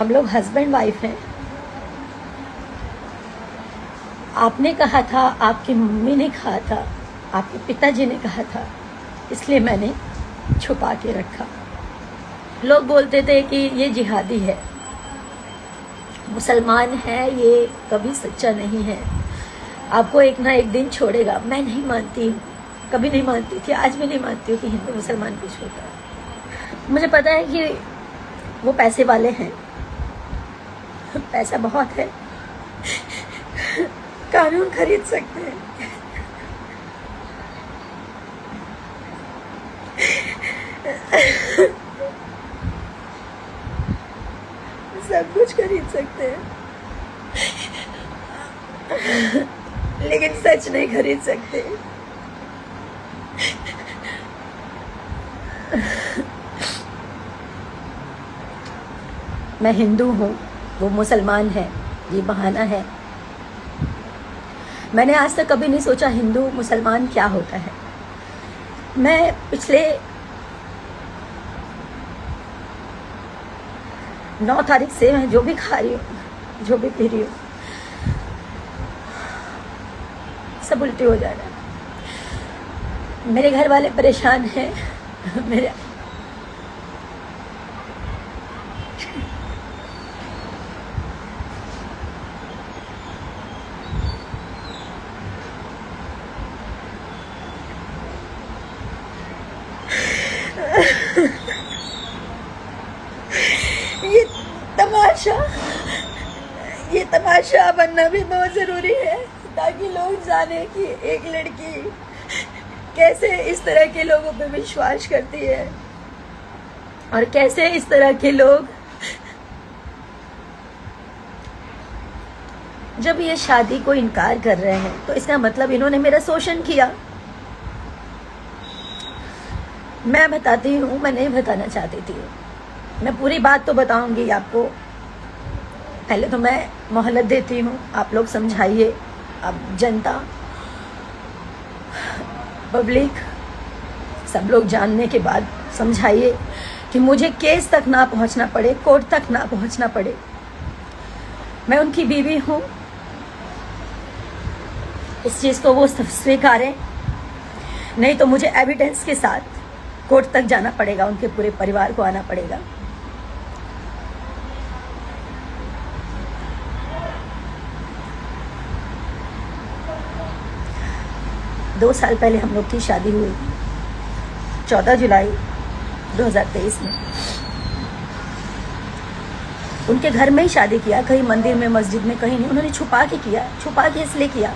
हम लोग husband wife हैं। आपने कहा था, आपकी मम्मी ने कहा था, आपके पिताजी ने कहा था, इसलिए मैंने छुपा के रखा। लोग बोलते थे कि ये जिहादी है, मुसलमान है, ये कभी सच्चा नहीं है, आपको एक ना एक दिन छोड़ेगा। मैं नहीं मानती हूँ, कभी नहीं मानती थी, आज भी नहीं मानती हूँ कि हिंदू मुसलमान कुछ होता है। मुझे पता है कि वो पैसे वाले हैं, पैसा बहुत है, कानून खरीद सकते हैं, सब कुछ खरीद सकते हैं, लेकिन सच नहीं खरीद सकते। मैं हिंदू हूँ, वो मुसलमान है, ये बहाना है। मैंने आज तक कभी नहीं सोचा हिंदू मुसलमान क्या होता है। मैं पिछले 9 तारीख से मैं जो भी खा रही हूँ, जो भी पी रही हूँ, सब उल्टी हो जा रहा है। मेरे घर वाले परेशान हैं, मेरे ये तमाशा बनना भी बहुत जरूरी है, ताकि लोग जाने कि एक लड़की कैसे इस तरह के लोगों पे विश्वास करती है और कैसे इस तरह के लोग जब ये शादी को इनकार कर रहे हैं तो इसका मतलब इन्होंने मेरा शोषण किया। मैं बताती हूँ, मैं नहीं बताना चाहती थी, मैं पूरी बात तो बताऊंगी आपको। पहले तो मैं मोहलत देती हूँ, आप लोग समझाइए, आप जनता, पब्लिक, सब लोग जानने के बाद समझाइए कि मुझे केस तक ना पहुँचना पड़े, कोर्ट तक ना पहुँचना पड़े। मैं उनकी बीवी हूँ, इस चीज़ को वो स्वीकारें, नहीं तो मुझे एविडेंस के साथ कोर्ट तक जाना पड़ेगा, उनके पूरे परिवार को आना पड़ेगा। दो साल पहले हम लोग की शादी हुई, 14 जुलाई 2023 में। उनके घर में ही शादी किया, कहीं मंदिर में, मस्जिद में, कहीं नहीं। उन्होंने छुपा के किया, छुपा के इसलिए किया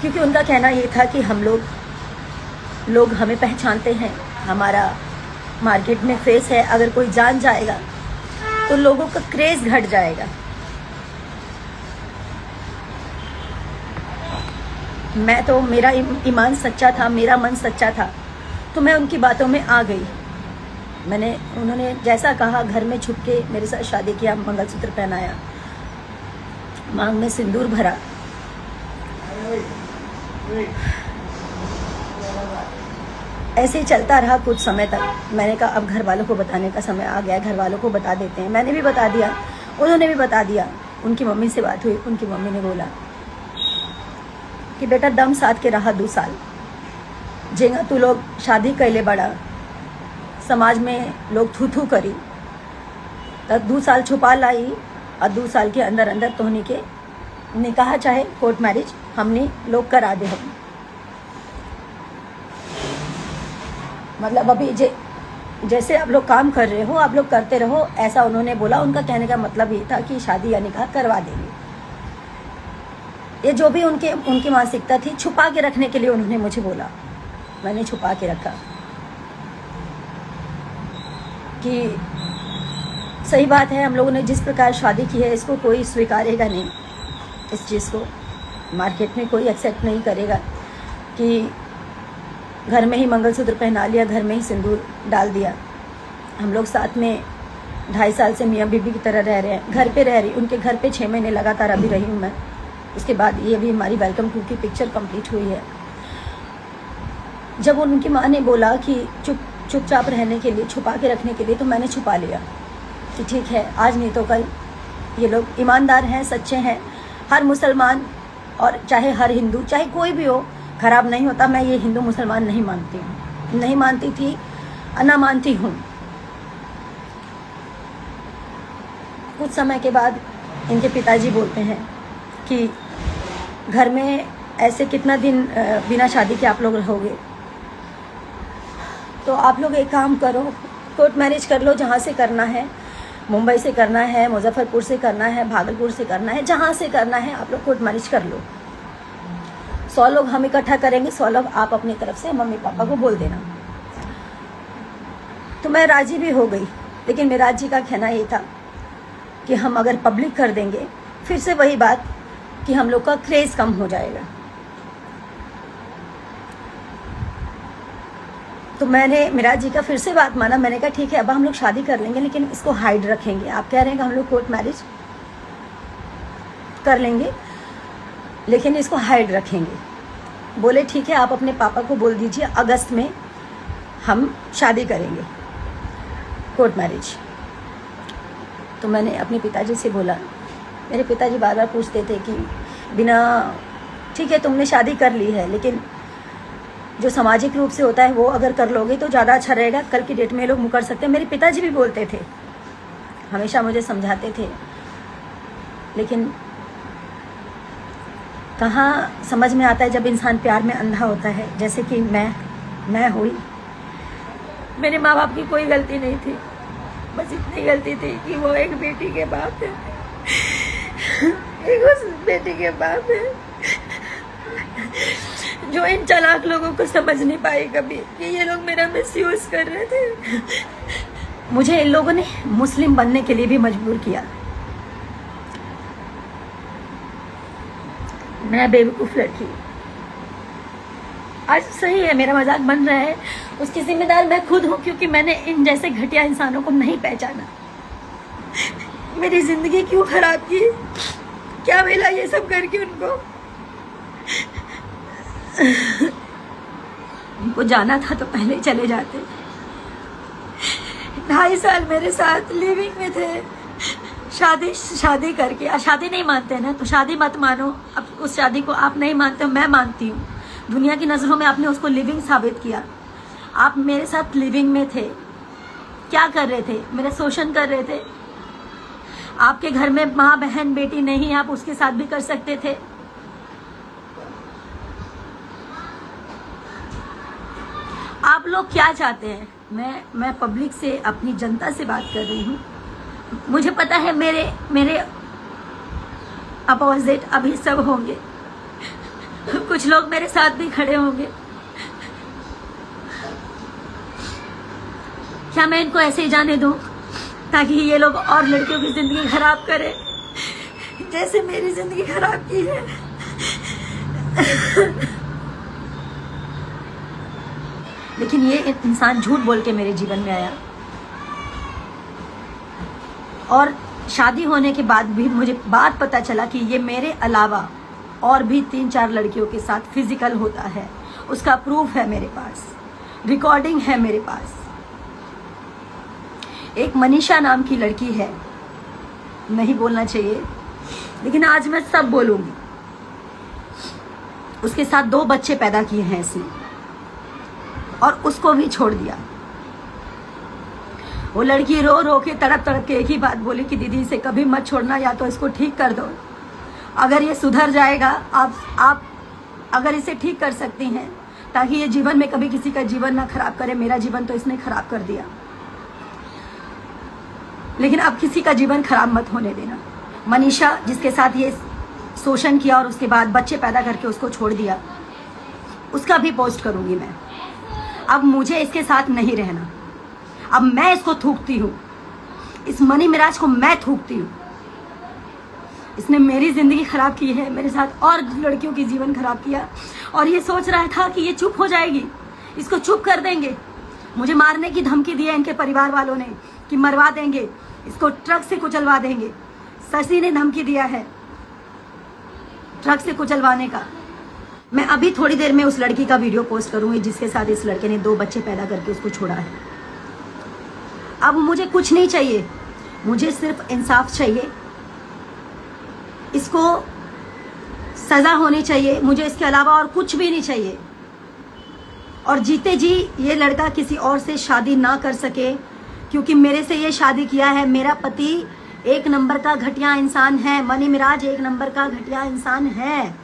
क्योंकि उनका कहना ये था कि हम लोग हमें पहचानते हैं, हमारा मार्केट में फेस है, अगर कोई जान जाएगा तो लोगों का क्रेज घट जाएगा। मैं तो, मेरा ईमान सच्चा था, मेरा मन सच्चा था, तो मैं उनकी बातों में आ गई। उन्होंने जैसा कहा, घर में छुप के मेरे साथ शादी किया, मंगलसूत्र पहनाया, मांग में सिंदूर भरा। ऐसे ही चलता रहा कुछ समय तक। मैंने कहा अब घर वालों को बताने का समय आ गया, घर वालों को बता देते हैं। मैंने भी बता दिया, उन्होंने भी बता दिया। उनकी मम्मी से बात हुई, उनकी मम्मी ने बोला कि बेटा दम साथ के रहा 2 साल, जेंगा तू लोग शादी कैले बड़ा, समाज में लोग थू थू करी, तब 2 साल छुपा लाई और 2 साल के अंदर अंदर तोहनी के निकाह चाहे कोर्ट मैरिज हमने लोग करा दे। हम मतलब अभी जैसे आप लोग काम कर रहे हो, आप लोग करते रहो, ऐसा उन्होंने बोला। उनका कहने का मतलब ये था कि शादी या निकाह करवा देंगे। ये जो भी उनकी मानसिकता थी, छुपा के रखने के लिए उन्होंने मुझे बोला। मैंने छुपा के रखा कि सही बात है, हम लोगों ने जिस प्रकार शादी की है इसको कोई स्वीकारेगा नहीं, इस चीज़ को मार्केट में कोई एक्सेप्ट नहीं करेगा कि घर में ही मंगलसूत्र पहना लिया, घर में ही सिंदूर डाल दिया। हम लोग साथ में 2.5 साल से मियाँ बीबी की तरह रह रहे हैं, घर पे रह रही, उनके घर पे 6 महीने लगातार अभी रही हूँ मैं। उसके बाद ये भी हमारी वेलकम टू की पिक्चर कंप्लीट हुई है। जब उनकी माँ ने बोला कि चुपचाप रहने के लिए, छुपा के रखने के लिए, तो मैंने छुपा लिया कि ठीक है, आज नहीं तो कल ये लोग ईमानदार हैं, सच्चे हैं। हर मुसलमान और चाहे हर हिंदू, चाहे कोई भी हो, खराब नहीं होता। मैं ये हिंदू मुसलमान नहीं मानती हूँ, नहीं मानती थी, ना मानती हूँ। कुछ समय के बाद इनके पिताजी बोलते हैं कि घर में ऐसे कितना दिन बिना शादी के आप लोग रहोगे, तो आप लोग एक काम करो, कोर्ट मैरिज कर लो, जहाँ से करना है, मुंबई से करना है, मुजफ्फरपुर से करना है, भागलपुर से करना है, जहाँ से करना है आप लोग कोर्ट मैरिज कर लो। 100 लोग हम इकट्ठा करेंगे, 100 लोग आप अपनी तरफ से मम्मी पापा को बोल देना। तो मैं राजी भी हो गई, लेकिन मिराज जी का कहना ये था कि हम अगर पब्लिक कर देंगे, फिर से वही बात कि हम लोग का क्रेज कम हो जाएगा। तो मैंने मिराज जी का फिर से बात माना। मैंने कहा ठीक है, अब हम लोग शादी कर लेंगे, लेकिन इसको हाइड रखेंगे। आप कह रहे हैं कि हम लोग कोर्ट मैरिज कर लेंगे, लेकिन इसको हाइड रखेंगे। बोले ठीक है, आप अपने पापा को बोल दीजिए अगस्त में हम शादी करेंगे, कोर्ट मैरिज। तो मैंने अपने पिताजी से बोला, मेरे पिताजी बार बार पूछते थे कि बिना, ठीक है तुमने शादी कर ली है, लेकिन जो सामाजिक रूप से होता है वो अगर कर लोगे तो ज़्यादा अच्छा रहेगा, कल की डेट में ये लोग मुकर सकते हैं। मेरे पिताजी भी बोलते थे, हमेशा मुझे समझाते थे, लेकिन कहाँ समझ में आता है जब इंसान प्यार में अंधा होता है। जैसे कि मैं हुई, मेरे माँ बाप की कोई गलती नहीं थी, बस इतनी गलती थी कि वो एक बेटी के बाप है, एक उस बेटी के बाप है जो इन चालाक लोगों को समझ नहीं पाई कभी कि ये लोग मेरा मिसयूज कर रहे थे। मुझे इन लोगों ने मुस्लिम बनने के लिए भी मजबूर किया। मैं बेवकूफ लड़की, आज सही है मेरा मजाक बन रहा है, उसकी जिम्मेदार मैं खुद हूँ, क्योंकि मैंने इन जैसे घटिया इंसानों को नहीं पहचाना। मेरी जिंदगी क्यों खराब की, क्या मिला ये सब करके उनको? उनको जाना था तो पहले चले जाते। 2.5 साल मेरे साथ लिविंग में थे, शादी करके। शादी नहीं मानते ना तो शादी मत मानो। अब उस शादी को आप नहीं मानते हो, मैं मानती हूँ। दुनिया की नजरों में आपने उसको लिविंग साबित किया। आप मेरे साथ लिविंग में थे, क्या कर रहे थे? मेरा शोषण कर रहे थे। आपके घर में माँ बहन बेटी नहीं, आप उसके साथ भी कर सकते थे। आप लोग क्या चाहते हैं? मैं पब्लिक से, अपनी जनता से बात कर रही हूँ। मुझे पता है मेरे अपोजिट अभी सब होंगे, कुछ लोग मेरे साथ भी खड़े होंगे। क्या मैं इनको ऐसे ही जाने दूं ताकि ये लोग और लड़कियों की जिंदगी खराब करें जैसे मेरी जिंदगी खराब की है? लेकिन ये इंसान झूठ बोल के मेरे जीवन में आया, और शादी होने के बाद भी मुझे बात पता चला कि ये मेरे अलावा और भी 3-4 लड़कियों के साथ फिजिकल होता है। उसका प्रूफ है मेरे पास, रिकॉर्डिंग है मेरे पास। एक मनीषा नाम की लड़की है, नहीं बोलना चाहिए लेकिन आज मैं सब बोलूंगी। उसके साथ 2 बच्चे पैदा किए हैं इसने, और उसको भी छोड़ दिया। वो लड़की रो रो के तड़प तड़प के एक ही बात बोली कि दीदी इसे कभी मत छोड़ना, या तो इसको ठीक कर दो। अगर ये सुधर जाएगा, आप अगर इसे ठीक कर सकती हैं ताकि ये जीवन में कभी किसी का जीवन ना खराब करे। मेरा जीवन तो इसने खराब कर दिया, लेकिन अब किसी का जीवन खराब मत होने देना। मनीषा जिसके साथ ये शोषण किया और उसके बाद बच्चे पैदा करके उसको छोड़ दिया, उसका भी पोस्ट करूंगी मैं। अब मुझे इसके साथ नहीं रहना, अब मैं इसको थूकती हूँ, इस मनी मिराज को मैं थूकती हूँ। इसने मेरी जिंदगी खराब की है, मेरे साथ और लड़कियों की जीवन खराब किया, और ये सोच रहा था कि ये चुप हो जाएगी, इसको चुप कर देंगे। मुझे मारने की धमकी दी है इनके परिवार वालों ने कि मरवा देंगे, इसको ट्रक से कुचलवा देंगे। शशि ने धमकी दिया है ट्रक से कुचलवाने का। मैं अभी थोड़ी देर में उस लड़की का वीडियो पोस्ट करूंगी जिसके साथ इस लड़के ने 2 बच्चे पैदा करके उसको छोड़ा है। अब मुझे कुछ नहीं चाहिए, मुझे सिर्फ इंसाफ चाहिए इसको सजा होनी चाहिए, मुझे इसके अलावा और कुछ भी नहीं चाहिए। और जीते जी ये लड़का किसी और से शादी ना कर सके, क्योंकि मेरे से ये शादी किया है। मेरा पति एक नंबर का घटिया इंसान है, मनी मिराज एक नंबर का घटिया इंसान है।